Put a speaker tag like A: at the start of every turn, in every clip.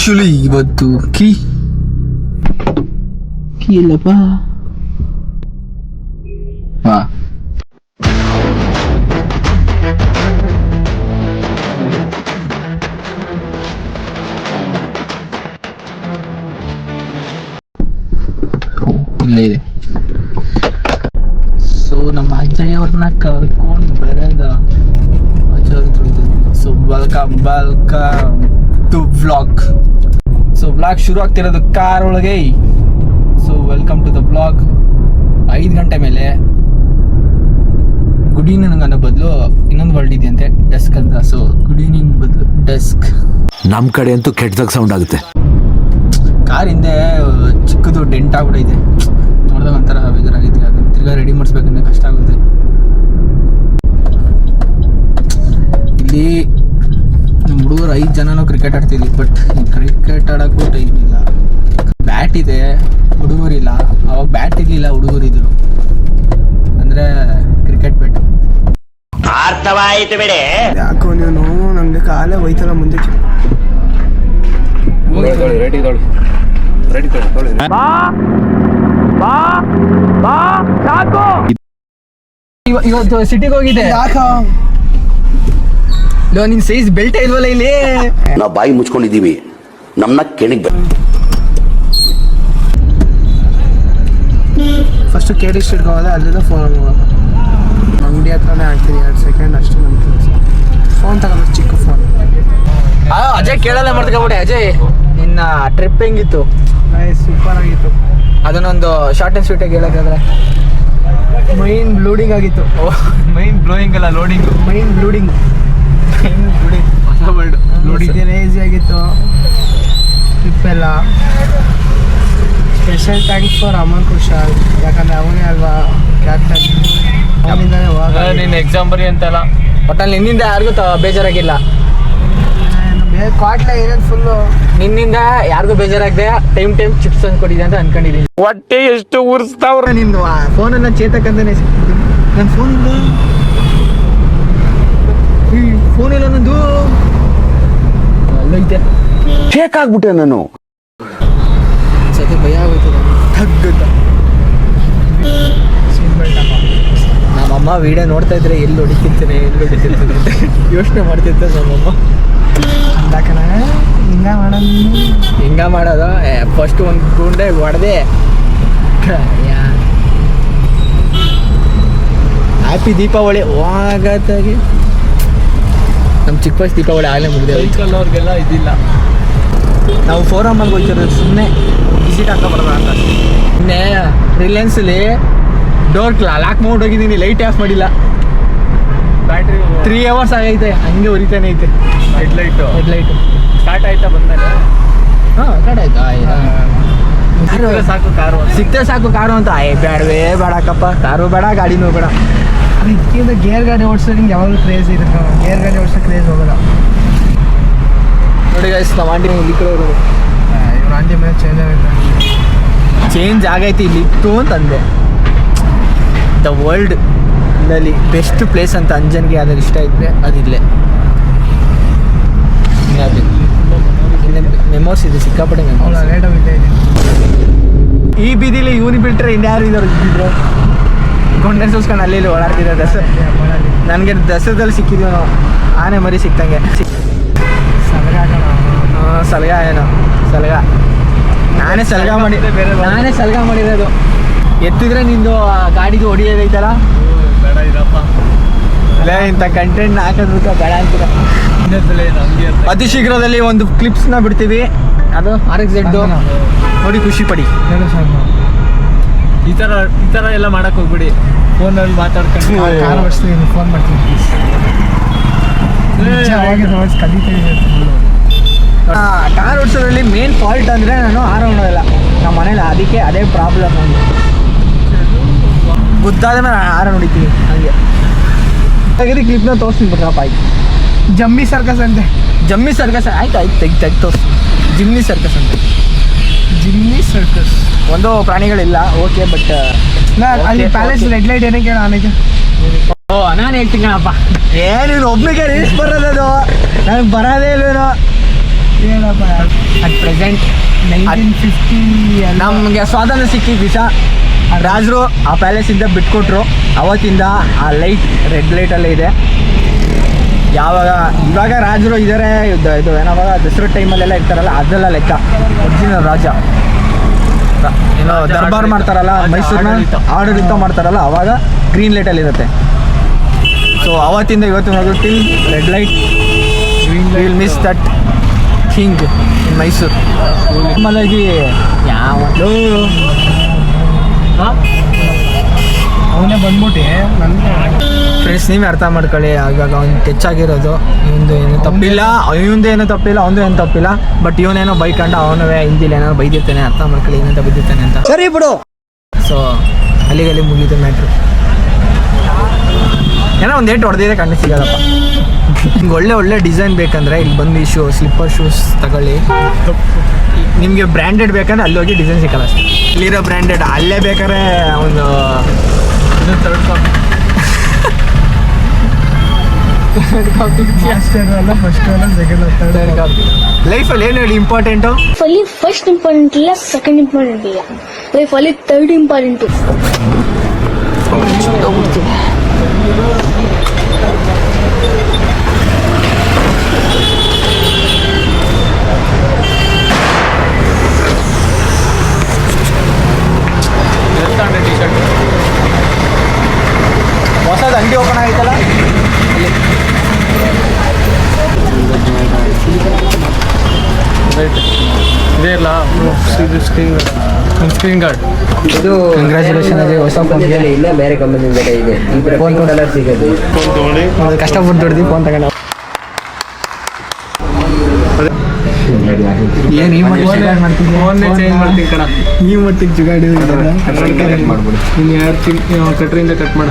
A: Actually ಇವತ್ತು key ಇಲ್ಲಪ್ಪ. ಹಾ ಇಲ್ಲೇ ಇದೆ. ಸೊ ನಮ್ಮ ಅಜ್ಜಯ್ಯ ಅವ್ರನ್ನ ಕರ್ಕೊಂಡು ಬರೋದ. So welcome to vlog. So vlog ಶುರು ಆಗ್ತಿರೋದು ಕಾರ್ ಒಳಗೆ. So welcome to the vlog. 5 ಗಂಟೆ ಮೇಲೆ ಗುಡ್ ಈವ್ನಿಂಗ್ ಅನ್ನೋ ಬದಲು ಇನ್ನೊಂದು ವರ್ಲ್ಡ್ ಇದೆಯಂತೆ, ಡೆಸ್ಕ್ ಅಂತ. ಸೊ ಗುಡ್ ಈವ್ನಿಂಗ್ ಬದಲು ಡೆಸ್ಕ್.
B: ನಮ್ಮ ಕಡೆ ಅಂತೂ ಕೆಟ್ಟದಾಗ ಸೌಂಡ್ ಆಗುತ್ತೆ.
A: ಕಾರ್ ಹಿಂದೆ ಚಿಕ್ಕದು ಡೆಂಟ್ ಆಗ್ಬಿಟ್ಟೈತೆ. ನೋಡಿದಾಗ ಒಂಥರ ಬೇಜಾರಾಗೈತೆ. ಅದನ್ನ ತಿರ್ಗಾ ರೆಡಿ ಮಾಡಿಸ್ಬೇಕಂದ್ರೆ ಕಷ್ಟ ಆಗುತ್ತೆ. ಇಲ್ಲಿ ನಮ್ಮ ಹುಡುಗರು 5 ಜನನೂ ಕ್ರಿಕೆಟ್ ಆಡ್ತಿದ್ವಿ. ಬಟ್ ಕ್ರಿಕೆಟ್ ಆಡೋಕ್ಕೂ ಟೈಮ್ ಇಲ್ಲ. ಬ್ಯಾಟ್ ಇದೆ, ಹುಡುಗರಿಲ್ಲ. ಅವಾಗ ಬ್ಯಾಟ್ ಇರಲಿಲ್ಲ, ಹುಡುಗರಿದ್ರು. ಅಂದರೆ ಕ್ರಿಕೆಟ್ ಬ್ಯಾಟ್.
C: ಅರ್ಥವಾಯಿತು ಬಿಡಿ.
D: ಯಾಕೋ ನೀನು ನಂಗೆ ಕಾಲೇ ಹೋಯ್ತಲ್ಲ ಮುಂದಕ್ಕೆ.
A: ಇವತ್ತು ಸಿಟಿಗೆ ಹೋಗಿದ್ದೆ. ನಿನ್ ಸೈಜ್ ಬೆಲ್ಟ್ ಇಲ್ವಲ್ಲ ಇಲ್ಲಿ.
C: ನಾವು ಬಾಯಿ ಮುಚ್ಕೊಂಡಿದ್ದೀವಿ, ನಮ್ಮನ್ನ ಕೆಣಿಗ್
D: ಫಸ್ಟ್ KD ಸ್ಟ್ರೀಟ್ಗೆ ಹೋಗೋದೆ, ಅಲ್ಲಿಂದ ಫೋನ್ ಅಂಗಡಿ ಹತ್ರನೇ ಆಗ್ತೀನಿ. 2 ಸೆಕೆಂಡ್ ಅಷ್ಟು ನಮ್ಮ ಕೆಲಸ. ಫೋನ್ ತಗೊಂಡು ಚಿಕ್ಕ ಫೋನ್.
A: ಅಜಯ್ ಕೇಳಲ್ಲ ಮಾಡ್ಕೊಂಬಿಟ್ಟೆ. ಅಜಯ್ ನಿನ್ನ ಟ್ರಿಪ್ ಹೆಂಗಿತ್ತು?
D: ಸೂಪರ್ ಆಗಿತ್ತು.
A: ಅದನ್ನೊಂದು ಶಾರ್ಟ್ ಆ್ಯಂಡ್ ಸ್ವೀಟಾಗಿ ಹೇಳೋಕ್ಕಾದ್ರೆ.
D: ಮೈನ್ ಬ್ಲೂಡಿಂಗ್ ಆಗಿತ್ತು.
A: ಮೈನ್ ಬ್ಲೋಯಿಂಗ್ ಅಲ್ಲ, ಲೋಡಿಂಗ್.
D: ಮೈನ್ ಬ್ಲೂಡಿಂಗ್. ಲೇಜಿ ಆಗಿತ್ತು ಟ್ರಿಪ್ ಎಲ್ಲ. Special thanks for Aman Kushal, ಯಾಕಂದರೆ ಅವನೇ ಅಲ್ವಾ ಕ್ಯಾಪ್ಟನ್. ಅವನಿಂದನೇ ಹೋಗ.
A: ನಿನ್ನ ಎಕ್ಸಾಮ್ ಬರಿ ಅಂತಲ್ಲ. ಒಟ್ಟಲ್ಲಿ ನಿನ್ನಿಂದ ಯಾರಿಗೂ ಬೇಜಾರಾಗಿಲ್ಲ.
D: ಕ್ವಾಟ್ಲೆ ಏನೇನು ಫುಲ್ಲು
A: ನಿನ್ನಿಂದ ಯಾರಿಗೂ ಬೇಜಾರಾಗದೆ ಟೈಮ್ ಚಿಪ್ಸ್ ತಂದು ಕೊಟ್ಟಿದೆ ಅಂತ ಅನ್ಕೊಂಡಿದ್ದೀನಿ.
C: ಹೊಟ್ಟೆ ಎಷ್ಟು ಉರ್ಸ್ತಾವ್ರ.
A: ನಿಂದು ಫೋನನ್ನು ಚೇತಕ್ಕಂತಾನೆ ಸಿಕ್ಕಿದ್ದು. ನನ್ನ ಫೋನ್ ಇಲ್ಲ, ಫೋನ್ ಇಲ್ಲ ನಂದು. ಅಲ್ಲೈತೆ.
C: ಶೇಕ್ ಆಗ್ಬಿಟ್ಟೆ ನಾನು.
A: ಸತಿ ಭಯ ಆಗೋಯ್ತದೆ ತಗ್ಗುತ್ತ. ನಮ್ಮಮ್ಮ ವಿಡಿಯೋ ನೋಡ್ತಾ ಇದ್ರೆ ಎಲ್ಲಿ ಹೊಡಿತಿರ್ತಾನೆ ಅಂತ ಯೋಚನೆ ಮಾಡ್ತಿರ್ತಾರೆ ನಮ್ಮಮ್ಮ.
D: ಅಂದಾಕನ
A: ಹಿಂಗ ಮಾಡೋದು. ಫಸ್ಟ್ ಒಂದು ಗುಂಡೆ ಹೊಡೆದೆ. ಹ್ಯಾಪಿ ದೀಪಾವಳಿ ಹೋಗತ್ತಾಗಿ. ನಮ್ಮ ಚಿಕ್ಕ ವಯಸ್ಸು ದೀಪಾವಳಿ ಆಗಲೇ ಮುಗಿದೆ.
D: ಅವ್ರಿಗೆಲ್ಲ ಇದಿಲ್ಲ.
A: ನಾವು ಫೋರಮ್ಮಲ್ಲಿ ಹೋಗ್ತಿರೋದು ಸುಮ್ಮನೆ ವಿಸಿಟ್ ಹಾಕೋಬಾರ್ದ ಅಂತ. ಇನ್ನೇ ರಿಲಯನ್ಸಲ್ಲಿ ಡೋರ್ ಲಾಕ್ ಮಾಡಿ ಹೋಗಿದ್ದೀನಿ, ಲೈಟ್ ಆಫ್ ಮಾಡಿಲ್ಲ.
D: ಬ್ಯಾಟ್ರಿ
A: 3 hours ಆಗೈತೆ, ಹಂಗೆ ಉರಿತಾನೆ ಐತೆ. ಹೆಡ್ಲೈಟು
D: ಸ್ಟಾರ್ಟ್ ಆಯ್ತಾ ಬಂದಾಗ.
A: ಹಾಂ ಸ್ಟಾರ್ಟ್ ಆಯ್ತು.
D: ಸಾಕು ಕಾರು
A: ಸಿಕ್ತೇ ಸಾಕು ಕಾರು ಅಂತ. ಬೇಡವೇ ಬೇಡಕ್ಕಪ್ಪ, ಕಾರು ಬೇಡ, ಗಾಡಿನೂ ಬೇಡ.
D: ಇದಕ್ಕಿಂತ ಗೇರ್ ಗಾಡಿ ಓಡಿಸೋದು ನಿಂಗೆ ಯಾವಾಗಲೂ ಕ್ರೇಜ್ ಇರುತ್ತೆ. ಗೇರ್ ಗಾಡಿ ಓಡಿಸೋ ಕ್ರೇಜ್ ಹೋಗಲ್ಲ.
A: ನೋಡಿ ಗೈಸ್, ನಮ್ಮ ಆಂಟಿ ಇಲ್ಲಿ ಕಡೆ ಇರೋದು.
D: ಇವ್ರ ಆಂಟಿ ಮೇಲೆ ಚೇಂಜ್ ಆಗೈತೆ.
A: ಚೇಂಜ್ ಆಗೈತಿ, ಇಲ್ಲಿ ಇತ್ತು ಅಂತಂದೆ. ದ ವರ್ಲ್ಡ್ ನಲ್ಲಿ ಬೆಸ್ಟ್ ಪ್ಲೇಸ್ ಅಂತ ಅಂಜನ್ಗೆ ಯಾವ್ದಾದ್ರು ಇಷ್ಟ ಇದ್ದರೆ ಅದಿಲ್ಲೇ. ಮೆಮೋರ್ಸ್ ಇದೆ, ಸಿಕ್ಕಾಪಟ್ಟೆ ಮೆಮೋರ್ಸ್.
D: ಲೇಟಾಗಿ ಇದೆ.
A: ಈ ಬೀದಿಲಿ ಇವನು ಬಿಟ್ಟರೆ ಇನ್ಯಾರು ಇದ್ದಾರೆ ಇದ್ದಿದ್ರು. ಗೊಂಡೆ ಸೂಸ್ಕೊಂಡು ಅಲ್ಲಿ ಓಡಾಡ್ತಿದ್ದೆ. ನನಗೆ ದಸರಾದಲ್ಲಿ ಸಿಕ್ಕಿದ್ವಿ ನಾವು, ಆನೆ ಮರಿ ಸಿಕ್ತಂಗೆ. ಸಲಗ ಏನೋ ಸಲಗ. ನಾನೇ ಸಲಗ ಮಾಡಿರೋದು. ಎತ್ತಿದ್ರೆ ನಿಂದು ಗಾಡಿದು ಹೊಡಿಯೋದೈತಲ್ಲ.
D: ಬೇಡ ಇರಪ್ಪ,
A: ಇಲ್ಲ ಇಂಥ ಕಂಟೆಂಟ್ ಹಾಕೋದ್ಬಿಟ್ಟು ಬೇಡ ಅಂತೀರ. ಅತಿ ಶೀಘ್ರದಲ್ಲಿ ಒಂದು ಕ್ಲಿಪ್ಸ್ನ ಬಿಡ್ತೀವಿ. ಅದು RXZ ನೋಡಿ ಖುಷಿ ಪಡಿ.
D: ಈ ಥರ ಎಲ್ಲ ಮಾಡಕ್ಕೆ ಹೋಗ್ಬಿಡಿ. ಫೋನಲ್ಲಿ ಮಾತಾಡ್ಕೊಂಡು ಕಾರ್ ಓಡಿಸ್ತೀನಿ, ಫೋನ್ ಮಾಡ್ತೀನಿ ಪ್ಲೀಸ್. ಕಲಿತೀನಿ.
A: ಕಾರ್ ಓಡಿಸೋದ್ರಲ್ಲಿ ಮೇನ್ ಫಾಲ್ಟ್ ಅಂದರೆ ನಾನು ಆರೋಣಲ್ಲ ನಮ್ಮ ಮನೇಲಿ. ಅದಕ್ಕೆ ಅದೇ ಪ್ರಾಬ್ಲಮ್. ನನಗೆ ಗೊತ್ತಾದ ಮೇಲೆ ಆರ ನೋಡಿದ್ದೀನಿ. ಹಂಗೆ ಹಾಗಾದ್ರೆ ಕ್ಲಿಪ್ನ ತೋರಿಸ್ತೀನಿ ಬಿಡ್ರಪ್ಪ. ಆಯ್ತು,
D: ಜಮ್ಮಿ ಸರ್ಕಸ್ ಅಂತೆ.
A: ಜಮ್ಮಿ ಸರ್ಕಸ್ ಆಯ್ತು ತೆಗ್ದು ತೋರಿಸಿ. ಜಿಮ್ನಿ ಸರ್ಕಸ್ ಅಂತ.
D: ಜಿಮ್ಮಿ ಸರ್ಕಸ್
A: ಒಂದು ಪ್ರಾಣಿಗಳಿಲ್ಲ, ಓಕೆ. ಬಟ್
D: ಅಲ್ಲಿ ಪ್ಯಾಲೇಸ್ ರೆಡ್ ಲೈಟ್ ಏನಕ್ಕೆ ಆನೈತೆ.
A: ಓ ನಾನು ಹೇಳ್ತೀನಿ ಕಣಪ್ಪ. ನೀನು ಒಬ್ಬನಿಗೆ ರೀಲ್ಸ್ ಬರೋದದು, ನನಗೆ ಬರೋದೇ ಇಲ್ವೇನೋ. ಅಟ್ ಪ್ರೆಸೆಂಟ್ 1950 ನಮಗೆ ಸ್ವಾತಂತ್ರ್ಯ ಸಿಕ್ಕಿದ ದಿವಸ ರಾಜರು ಆ ಪ್ಯಾಲೇಸಿಂದ ಬಿಟ್ಕೊಟ್ರು. ಅವತ್ತಿಂದ ಆ ಲೈಟ್ ರೆಡ್ ಲೈಟಲ್ಲೇ ಇದೆ. ಇವಾಗ ರಾಜರು ಇದ್ದಾರೆ, ಇದು ಏನಾವಾಗ ದಸರಾ ಟೈಮಲ್ಲೆಲ್ಲ ಇರ್ತಾರಲ್ಲ ಅದೆಲ್ಲ ಲೆಕ್ಕ. ಒರಿಜಿನಲ್ ರಾಜ ಏನೋ ದರ್ಬಾರ್ ಮಾಡ್ತಾರಲ್ಲ ಮೈಸೂರಿನ ಆಡಳಿತ ಮಾಡ್ತಾರಲ್ಲ ಅವಾಗ ಗ್ರೀನ್ ಲೈಟಲ್ಲಿ ಇರುತ್ತೆ. ಸೊ ಅವತ್ತಿಂದ ಇವತ್ತಿನವರೆಗೂ till red light will miss that thing in Mysuru. ಮಲಗಿ ಯಾವ
D: ಅವನೇ ಬಂದ್ಬಿಟ್ಟು
A: ಫ್ರೆಂಡ್ಸ್ ನೀವೇ ಅರ್ಥ ಮಾಡ್ಕೊಳ್ಳಿ. ಇವಾಗ ಅವ್ನು ಟೆಚ್ಚಾಗಿರೋದು ಇವಂದು ಏನು ತಪ್ಪಿಲ್ಲ, ಇವಂದು ಏನೂ ತಪ್ಪಿಲ್ಲ, ಅವನದು ಏನು ತಪ್ಪಿಲ್ಲ. ಬಟ್ ಇವನೇನೋ ಬೈಕಂಡು ಅವನವೇ ಹಿಂದಿಲಿ ಏನಾದ್ರು ಬೈದಿರ್ತಾನೆ. ಅರ್ಥ ಮಾಡ್ಕೊಳ್ಳಿ ಏನಂತ ಬೈದಿರ್ತಾನೆ ಅಂತ.
D: ಸರಿ ಬಿಡು.
A: ಸೊ ಅಲ್ಲಿಗೆ ಮುಗೀತು ಮ್ಯಾಟ್ರು. ಏನೋ ಒಂದು ಏಟು ಹೊಡೆದಿದೆ ಕಣ್ಣು ಸಿಗೋದಪ್ಪ. ನಿಮ್ಗೆ ಒಳ್ಳೆ ಡಿಸೈನ್ ಬೇಕಂದರೆ ಇಲ್ಲಿ ಬಂದು ಈ ಸ್ಲಿಪ್ಪರ್ ಶೂಸ್ ತಗೊಳ್ಳಿ. ನಿಮಗೆ ಬ್ರ್ಯಾಂಡೆಡ್ ಬೇಕಂದ್ರೆ ಅಲ್ಲಿ ಹೋಗಿ ಡಿಸೈನ್ ಸಿಕ್ಕಲ್ಲ ಅಷ್ಟೇ. ಇಲ್ಲಿರೋ ಬ್ರ್ಯಾಂಡೆಡ್ ಅಲ್ಲೇ ಬೇಕಾದ್ರೆ ಒಂದು ಲೈಫಲ್ಲಿ ಏನು ಹೇಳಿ ಇಂಪಾರ್ಟೆಂಟು?
E: ಲೈಫಲ್ಲಿ ಫಸ್ಟ್ ಇಂಪಾರ್ಟೆಂಟ್ ಇಲ್ಲ, ಸೆಕೆಂಡ್ ಇಂಪಾರ್ಟೆಂಟ್ ಇಲ್ಲ, ಲೈಫಲ್ಲಿ ಥರ್ಡ್ ಇಂಪಾರ್ಟೆಂಟು.
A: ಹೊಸದು ಅಂಗಡಿ ಓಪನ್ ಆಯ್ತಲ್ಲ
D: ಇದೇ ಇಲ್ಲ ಸ್ಕ್ರೀನ್ ಗಾರ್ಡ್.
A: ಇದು ಕಂಗ್ರ್ಯಾಚುಲೇಷನ್ ಇದೆ ಹೊಸ ಫೋನ್ಗೆ.
F: ಇಲ್ಲ ಬೇರೆ ಕಂಪನಿ ಬೇರೆ ಇದೆ. ಫೋನ್ ಕಲರ್ ಸಿಗೋದು
A: ಕಷ್ಟಪಟ್ಟು ದುಡ್ದು ಫೋನ್ ತಗೊಂಡು ಏನು ಈ ಮಟ್ಟಿಗೆ
D: ಫೋನ್ನೇ ಚೇಂಜ್ ಮಾಡ್ತೀನಿ ಕಣ.
A: ಈ ಮಟ್ಟಿಗೆ ಜುಗಾಡಿ
F: ಮಾಡ್ಬಿಡು.
D: ಇನ್ನು 2 ತಿಂಗಳು ಕಟ್ರಿಂದ ಕಟ್ ಮಾಡ.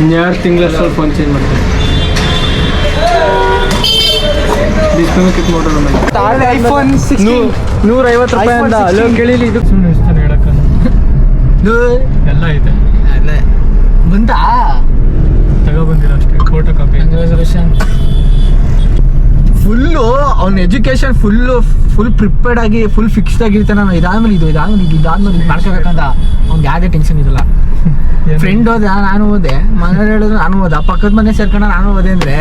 D: ಇನ್ನು 2 ತಿಂಗಳಷ್ಟು ಫೋನ್ ಚೇಂಜ್ ಮಾಡ್ತೀನಿ. ಡಿಸ್ಪ್ಲೇ ಕಿಟ್ ಮಾಡೋಣ.
A: ಐಫೋನ್
D: 150 ರೂಪಾಯಿ ಅಂತ ಅಲ್ಲೋ ಕೇಳಿಲಿ. ಇದು ಸುಮ್ಮನೆ ಇಷ್ಟಾನೆ ಹೇಳಕ್ಕಲ್ಲ, ಎಲ್ಲ ಇದೆ.
A: ಬಂತಾ
D: ತಗೊಬಂದಿರೋ ಅಷ್ಟೇ ಫೋಟೋ ಕಾಪಿ.
A: ಫುಲ್ಲು ಅವ್ನ ಎಜುಕೇಶನ್ ಫುಲ್ ಪ್ರಿಪೇರ್ಡ್ ಆಗಿ ಫುಲ್ ಫಿಕ್ಸ್ಡ್ ಆಗಿರ್ತಾನೆ. ನಾನು ಇದಾದ್ಮೇಲೆ ಇದಾದ್ಮೇಲೆ ಮಾಡ್ಕೋಬೇಕಂತ ಅವ್ನಿಗೆ ಯಾವುದೇ ಟೆನ್ಷನ್ ಇರಲ್ಲ. ಫ್ರೆಂಡ್ ಹೋದ, ನಾನು ಹೋದೆ, ಮನೇಲಿ ಹೇಳಿದ್ರು ನಾನು ಹೋದ, ಪಕ್ಕದ ಮನೆ ಸೇರ್ಕೊಂಡ ನಾನು ಹೋದೆ ಅಂದರೆ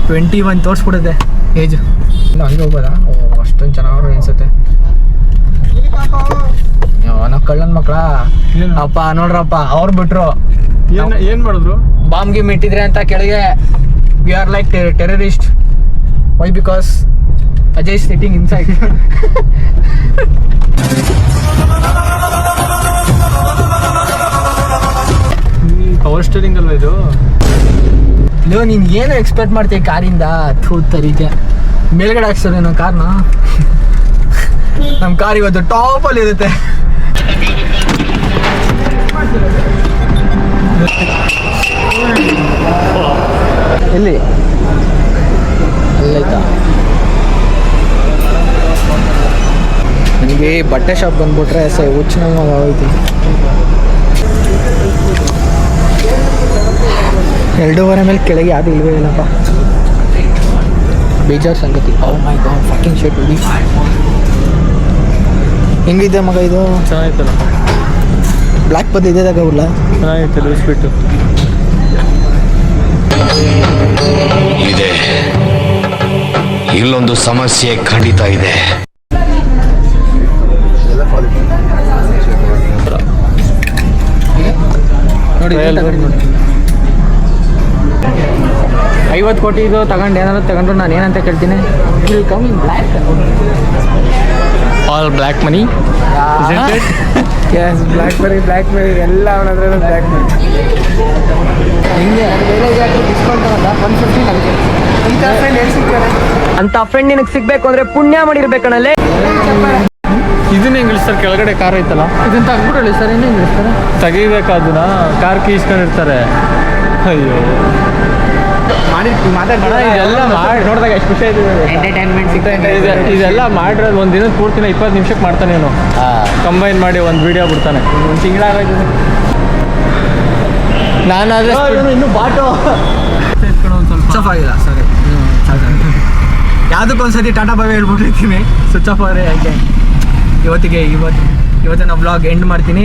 A: 21 ತೋರಿಸ್ಬಿಡುತ್ತೆ ಏಜು. ಹಂಗೆ ಹೋಗ್ಬೋದಾ? ಅಷ್ಟೊಂದು ಚೆನ್ನಾಗಿ ಅನ್ಸುತ್ತೆ. ನಾವು ಕಳ್ಳನ ಮಕ್ಕಳ ಅಪ್ಪ ನೋಡ್ರಪ್ಪ ಅವ್ರು ಬಿಟ್ರು.
D: ಏನು ಮಾಡಿದ್ರು?
A: ಬಾಂಬ್ಗೆ ಇಟ್ಟಿದ್ರೆ ಅಂತ ಕೆಳಗೆ we are like terrorist. Why? Because Ajay sitting inside.
D: Power steering ಅಲ್ವಾ ಇದು?
A: ಇಲ್ಲ ನೀನು ಏನು ಎಕ್ಸ್ಪೆಕ್ಟ್ ಮಾಡ್ತೀಯ ಕಾರಿಂದ? ತರೀತೆ ಮೇಲ್ಗಡೆ ಹಾಕ್ಸೋದು ನಮ್ಮ ಕಾರ್ನ. ನಮ್ಮ ಕಾರ್ ಇವತ್ತು ಟಾಪಲ್ಲಿ ಇರುತ್ತೆ. ಎಲ್ಲಿ ಅಲ್ಲೈತಾ? ನನಗೆ ಬಟ್ಟೆ ಶಾಪ್ ಬಂದ್ಬಿಟ್ರೆ ಹುಚ್ಚಿನ ಹೋಯ್ತು. 2.5 ಮೇಲೆ ಕೆಳಗೆ ಯಾವುದು ಇಲ್ವೇ ಇಲ್ಲಪ್ಪ. ಬೇಜಾರು ಸಂಗತಿ. ಓ ಮೈ ಗಾಡ್, ಫಕಿಂಗ್ ಶರ್ಟ್ ಹುಡಿ ಹೆಂಗಿದೆ ಮಗ ಇದು?
D: ಚೆನ್ನಾಗಿತ್ತಲ್ಲ,
A: ಬ್ಲ್ಯಾಕ್ ಬದ್ದು ಇದೇದಾಗಲ್ಲ.
D: ಚೆನ್ನಾಗಿತ್ತು ಲೂಸ್ಬಿಟ್ಟು.
G: ಇದೆ, ಇಲ್ಲೊಂದು ಸಮಸ್ಯೆ ಖಂಡಿತ ಇದೆ.
A: ನೋಡಿ 50 ಕೋಟಿ ಇದು ತಗೊಂಡು ಏನಾದ್ರು ತಗೊಂಡ್ರು ನಾನು ಏನಂತ ಕೇಳ್ತೀನಿ, will come in black.
D: All black money.
A: Yes, black money ಎಲ್ಲ ಅವನತ್ರ ಬ್ಲ್ಯಾಕ್ ಮನಿ. ಹಿಂಗೆ ಡಿಸ್ಕೌಂಟ್ 150 ನನಗೆ ಇಂಥ ಫ್ರೆಂಡ್ ಎಲ್ಲಿ ಸಿಗ್ತಾರೆ?
F: ಅಂತ ಫ್ರೆಂಡ್ ನಿನಗೆ ಸಿಗ್ಬೇಕು ಅಂದ್ರೆ ಪುಣ್ಯ ಮಾಡಿರ್ಬೇಕಣಲ್ಲೇ.
D: ಇದನ್ನ ಹೆಂಗ್ ಇಳಿಸ್ತಾರೆ? ಕೆಳಗಡೆ ಕಾರ್ ಐತಲ್ಲ,
A: ಇದನ್ನ ತಗ್ಬಿಡಲಿ ಸರ್. ಇನ್ನೇನು ಇಳಿಸ್ತಾರೆ?
D: ತೆಗಿಬೇಕಾದನ್ನ ಕಾರ್ ಕೀಸ್ಕೊಂಡಿರ್ತಾರೆ. ಅಯ್ಯೋ ಇದೆಲ್ಲ ಮಾಡಿ ನೋಡಿದಾಗ ಎಷ್ಟು ಖುಷಿ ಆಯ್ತು. ಇದೆಲ್ಲ ಮಾಡಿರೋದು ಒಂದು ದಿನದ ಪೂರ್ತಿನ 20 ನಿಮಿಷಕ್ಕೆ ಮಾಡ್ತಾನೆ ಅವನು. ಕಂಬೈನ್ ಮಾಡಿ ಒಂದು ವಿಡಿಯೋ ಬಿಡ್ತಾನೆ. ಒಂದು ತಿಂಗಳಾಗೋದು. ನಾನಾದ್ರೆ
A: ಇನ್ನು ಬಾಟು
D: ಒಂದು ಸ್ವಲ್ಪ
A: ಆಗಿಲ್ಲ. ಸರಿ ಯಾವುದಕ್ಕೊಂದ್ಸತಿ ಟಾಟಾ ಬಾಯ್ ಹೇಳ್ಬಿಟ್ಟಿರ್ತೀನಿ ಸ್ವಿಚ್ ಆಫ್ ಆದರೆ ಯಾಕೆ ಇವತ್ತಿನ ವ್ಲಾಗ್ ಎಂಡ್ ಮಾಡ್ತೀನಿ.